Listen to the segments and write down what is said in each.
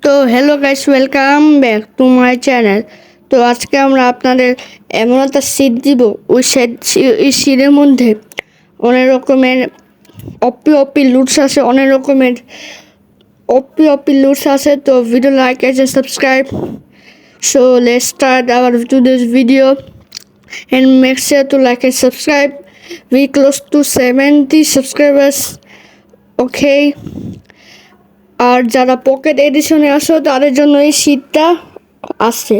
তো hello guys, welcome back to my channel. তো আজকে আমরা আপনাদের এমন একটা সিট দিব, ওই সিটের মধ্যে অনেক রকমের অপি লুটস আছে, অনেক রকমের অপি লুটস আছে। তো video like and subscribe. So let's start our today's video and make sure to like and subscribe. We close to 70 subscribers. Okay. আর যারা পকেট এডিশনে আসো তাদের জন্য এই শীটটা আসছে,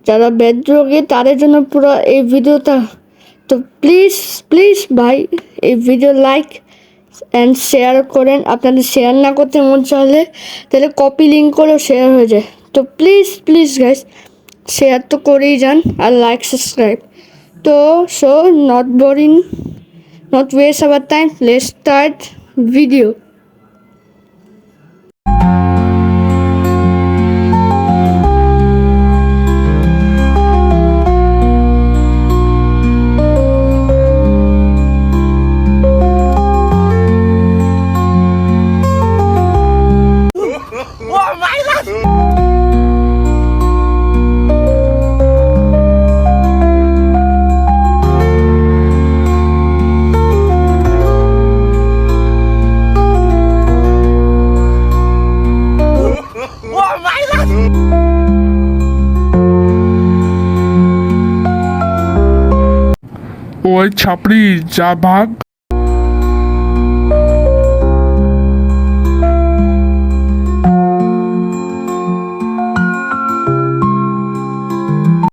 যারা বেদরোগী তাদের জন্য পুরো এই ভিডিওটা। তো প্লিজ প্লিজ ভাই, এই ভিডিও লাইক অ্যান্ড শেয়ার করেন। আপনাদের শেয়ার না করতে মন চাইলে তাহলে কপি লিঙ্ক করেও শেয়ার হয়ে যায়। তো প্লিজ প্লিজ গাইস, শেয়ার তো করেই যান আর লাইক সাবস্ক্রাইব। তো so not boring, not waste our time, let's start video. ওই ছাপড়ি, যা ভাগ।